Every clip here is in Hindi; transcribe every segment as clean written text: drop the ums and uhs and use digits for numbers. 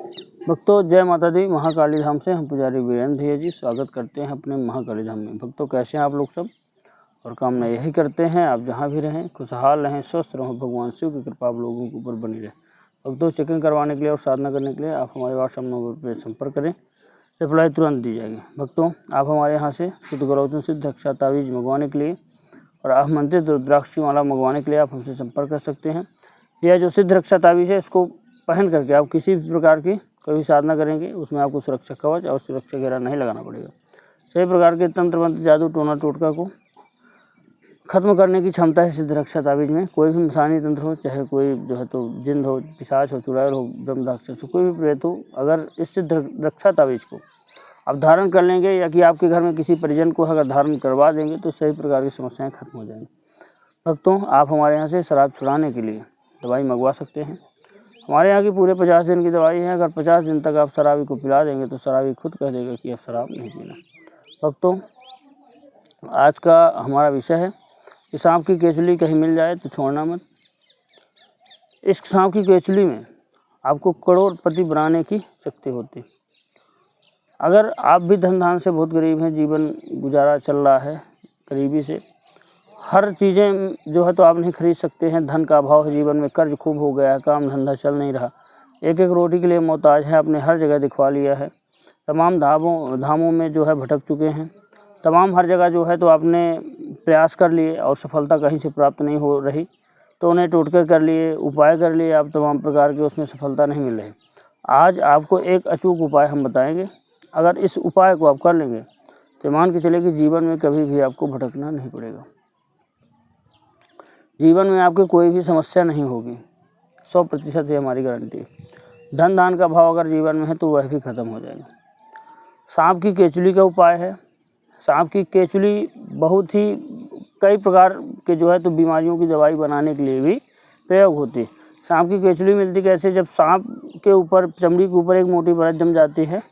भक्तों जय माता दी। महाकाली धाम से हम पुजारी वीरेंद्र भैया जी स्वागत करते हैं अपने महाकाली धाम में। भक्तों कैसे हैं आप लोग सब, और कामना यही करते हैं आप जहां भी रहें खुशहाल रहें, स्वस्थ रहें, भगवान शिव की कृपा आप लोगों के ऊपर बनी रहे। भक्तों चेकिंग करवाने के लिए और साधना करने के लिए आप हमारे व्हाट्सएप नंबर पर संपर्क करें, रिप्लाई तुरंत दी जाएगी। भक्तों आप हमारे यहाँ से शुद्ध गौरवचन सिद्ध रक्षा तावीज मंगवाने के लिए और आप मंत्रित रुद्राक्ष की माला मंगवाने के लिए आप हमसे संपर्क कर सकते हैं। यह जो सिद्ध रक्षा तावीज है इसको पहन करके आप किसी भी प्रकार की कभी साधना करेंगे उसमें आपको सुरक्षा कवच और सुरक्षा घेरा नहीं लगाना पड़ेगा। सभी प्रकार के तंत्र मंत्र जादू टोना टोटका को खत्म करने की क्षमता है सिद्ध रक्षा तावीज में। कोई भी मसानी तंत्र हो, चाहे कोई जो है तो जिंद हो, पिशाच हो, चुड़ैल हो, ब्रह्म राक्षस हो, कोई भी प्रेत हो, अगर इस सिद्ध रक्षा तावीज को आप धारण कर लेंगे या कि आपके घर में किसी परिजन को अगर धारण करवा देंगे तो सभी प्रकार की समस्याएं खत्म हो जाएंगी। भक्तों आप हमारे यहाँ से शराब छुड़ाने के लिए दवाई मंगवा सकते हैं। हमारे यहाँ की पूरे 50 दिन की दवाई है। अगर 50 दिन तक आप शराबी को पिला देंगे तो शराबी खुद कह देगा कि अब शराब नहीं पीना। भक्तों आज का हमारा विषय है कि सांप की केचुली कहीं मिल जाए तो छोड़ना मत। इस सांप की केचुली में आपको करोड़पति बनाने की शक्ति होती। अगर आप भी धन धान से बहुत गरीब हैं, जीवन गुजारा चल रहा है गरीबी से, हर चीज़ें जो है तो आप नहीं खरीद सकते हैं, धन का अभाव है, जीवन में कर्ज खूब हो गया है, काम धंधा चल नहीं रहा, एक एक रोटी के लिए मोहताज है, आपने हर जगह दिखवा लिया है, तमाम धामों में जो है भटक चुके हैं, तमाम हर जगह जो है तो आपने प्रयास कर लिए और सफलता कहीं से प्राप्त नहीं हो रही, तो उन्हें टोटके कर लिए, उपाय कर लिए, आप तमाम प्रकार के उसमें सफलता नहीं मिल रही। आज आपको एक अचूक उपाय हम बताएंगे। अगर इस उपाय को आप कर लेंगे तो मान के चले कि जीवन में कभी भी आपको भटकना नहीं पड़ेगा, जीवन में आपकी कोई भी समस्या नहीं होगी। 100% ये हमारी गारंटी है। धन दान का भाव अगर जीवन में है तो वह भी खत्म हो जाएगा। सांप की केचुली का उपाय है। सांप की केचुली बहुत ही कई प्रकार के जो है तो बीमारियों की दवाई बनाने के लिए भी प्रयोग होती है। सांप की केचुली मिलती कैसे, जब सांप के ऊपर चमड़ी के ऊपर एक मोटी परत जम जाती है,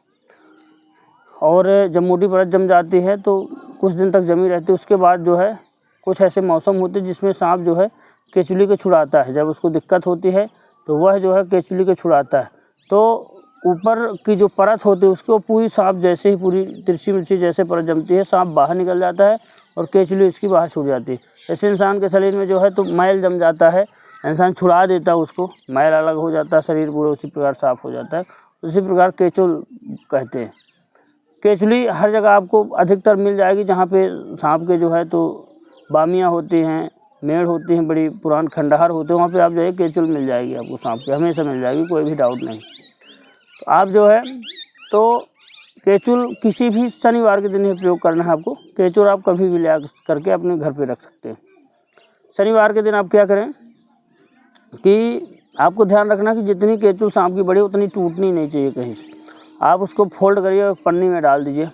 और जब मोटी परत जम जाती है तो कुछ दिन तक जमी रहती है, उसके बाद जो है कुछ ऐसे मौसम होते हैं जिसमें सांप जो है केचुली को छुड़ाता है। जब उसको दिक्कत होती है तो वह जो है केचुली को छुड़ाता है, तो ऊपर की जो परत होती है उसको पूरी सांप जैसे ही पूरी तिरछी मिर्ची जैसे परत जमती है, सांप बाहर निकल जाता है और केचुली इसकी बाहर छूट जाती है। ऐसे इंसान के शरीर में जो है तो मैल जम जाता है, इंसान छुड़ा देता है उसको, मैल अलग हो जाता है, शरीर पूरा उसी प्रकार साफ हो जाता है। उसी प्रकार केचुल कहते हैं। केचुली हर जगह आपको अधिकतर मिल जाएगी जहाँ पे सांप के जो है तो बामियाँ होती हैं, मेड़ होती हैं, बड़ी पुरान खंडहर होते हैं, वहाँ पे आप जो है केचुल मिल जाएगी आपको, सांप की हमेशा मिल जाएगी, कोई भी डाउट नहीं। तो आप जो है तो केचुल किसी भी शनिवार के दिन ही प्रयोग करना है आपको। केचुल आप कभी भी ले करके अपने घर पे रख सकते हैं। शनिवार के दिन आप क्या करें कि आपको ध्यान रखना कि जितनी केचुल सांप की बड़ी उतनी टूटनी नहीं चाहिए कहीं से। आप उसको फोल्ड करिए और पन्नी में डाल दीजिए,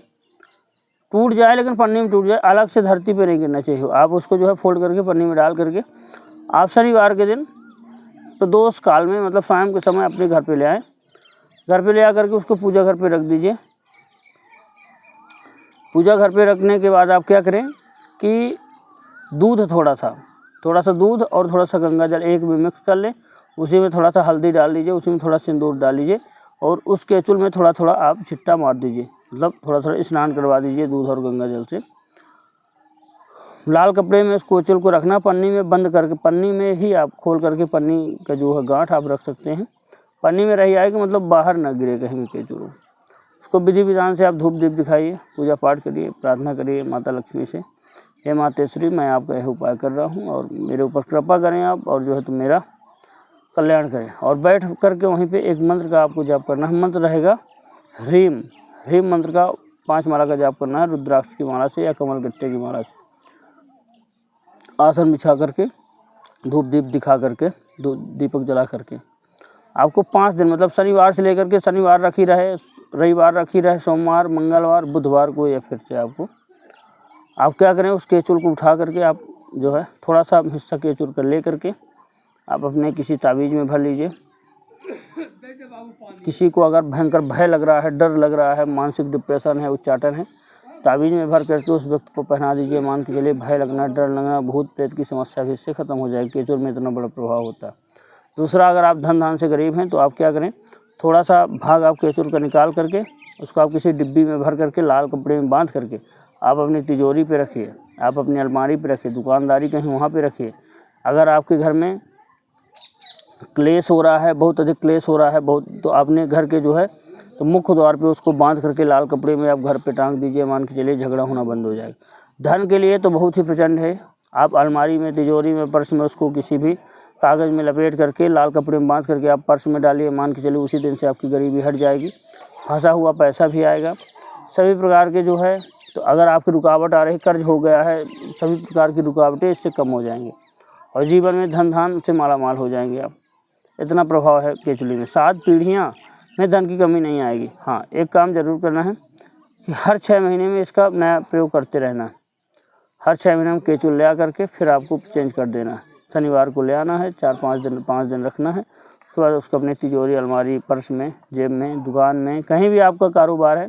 टूट जाए लेकिन पन्नी में टूट जाए, अलग से धरती पे नहीं गिरना चाहिए। आप उसको जो है फोल्ड करके पन्नी में डाल करके आप शनिवार के दिन प्रदोष काल में मतलब शाम के समय अपने घर पे ले आएँ। घर पे ले आ करके उसको पूजा घर पे रख दीजिए। पूजा घर पे रखने के बाद आप क्या करें कि दूध थोड़ा सा दूध और थोड़ा सा गंगा जल एक भी मिक्स कर लें, उसी में थोड़ा सा हल्दी डाल दीजिए, उसी में थोड़ा सिंदूर डाल लीजिए और उस केचुल में थोड़ा थोड़ा आप छिट्टा मार दीजिए, मतलब थोड़ा थोड़ा स्नान करवा दीजिए दूध और गंगा जल से। लाल कपड़े में उस केचुल को रखना, पन्नी में बंद करके, पन्नी में ही आप खोल करके पन्नी का जो है गांठ आप रख सकते हैं, पन्नी में रही आएगी, मतलब बाहर ना गिरे कहीं भी केचुल। उसको विधि विधान से आप धूप दीप दिखाइए, पूजा पाठ करिए, प्रार्थना करिए माता लक्ष्मी से, हे मातेश्वरी मैं आपका यह उपाय कर रहा हूँ और मेरे ऊपर कृपा करें आप, और जो है तो मेरा कल्याण करें। और बैठ करके वहीं पे एक मंत्र का आपको जाप करना है। मंत्र रहेगा ह्रीम, ह्रीम मंत्र का 5 माला का जाप करना है, रुद्राक्ष की माला से या कमल गट्टे की माला से। आसन बिछा करके, धूप दीप दिखा करके, दीपक जला करके आपको 5 दिन मतलब शनिवार से लेकर के शनिवार रखी रहे, रविवार रखी रहे, सोमवार, मंगलवार, बुधवार को, या फिर से आपको आप क्या करें उस केचुल को उठा करके आप जो है थोड़ा सा हिस्सा केचुल कर ले करके आप अपने किसी तावीज़ में भर लीजिए। किसी को अगर भयंकर भय लग रहा है, डर लग रहा है, मानसिक डिप्रेशन है, उच्चाटन है, तावीज़ में भर करके उस व्यक्ति को पहना दीजिए। मान के चलिए भय लगना, डर लगना, भूत प्रेत की समस्या भी इससे खत्म हो जाएगी। केचुल में इतना बड़ा प्रभाव होता है। दूसरा, अगर आप धन धान से गरीब हैं तो आप क्या करें, थोड़ा सा भाग आप केचुल का निकाल करके उसको आप किसी डिब्बी में भर करके लाल कपड़े में बांध करके आप अपनी तिजोरी पे रखिए, आप अपनी अलमारी पे रखिए, दुकानदारी कहीं वहाँ पे रखिए। अगर आपके घर में क्लेश हो रहा है, बहुत अधिक क्लेश हो रहा है बहुत, तो आपने घर के जो है तो मुख्य द्वार पे उसको बांध करके लाल कपड़े में आप घर पे टांग दीजिए, मान के चलिए झगड़ा होना बंद हो जाएगा। धन के लिए तो बहुत ही प्रचंड है। आप अलमारी में, तिजोरी में, पर्स में उसको किसी भी कागज़ में लपेट करके लाल कपड़े में बांध करके आप पर्स में डालिए, मान के चलिए उसी दिन से आपकी गरीबी हट जाएगी, फंसा हुआ पैसा भी आएगा। सभी प्रकार के जो है तो अगर आपकी रुकावट आ रही, कर्ज हो गया है, सभी प्रकार की रुकावटें इससे कम हो जाएंगी और जीवन में धन धान से माला माल हो जाएंगे आप। इतना प्रभाव है केचुली में। 7 पीढ़ियाँ में धन की कमी नहीं आएगी। हाँ, एक काम ज़रूर करना है कि हर 6 महीने में इसका नया प्रयोग करते रहना है। हर 6 महीने में केचुल ले आ करके फिर आपको चेंज कर देना है। शनिवार को ले आना है, 5 दिन रखना है। उसके बाद उसको अपनी तिजोरी, अलमारी, पर्स में, जेब में, दुकान में, कहीं भी आपका कारोबार है।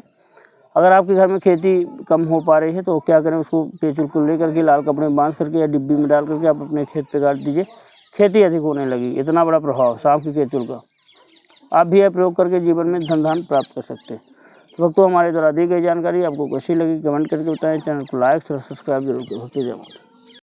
अगर आपके घर में खेती कम हो पा रही है तो क्या करें, उसको केचुल को ले करके लाल कपड़े में बांध करके या डिब्बी में डाल करके आप अपने खेत पे गाड़ दीजिए, खेती अधिक होने लगेगी। इतना बड़ा प्रभाव सांप के केचुल का। आप भी यह प्रयोग करके जीवन में धन धान प्राप्त कर सकते हैं। तो वक्त हमारे द्वारा दी गई जानकारी आपको कैसी लगी कमेंट करके बताएं। चैनल को लाइक और सब्सक्राइब जरूर करें। जय माता।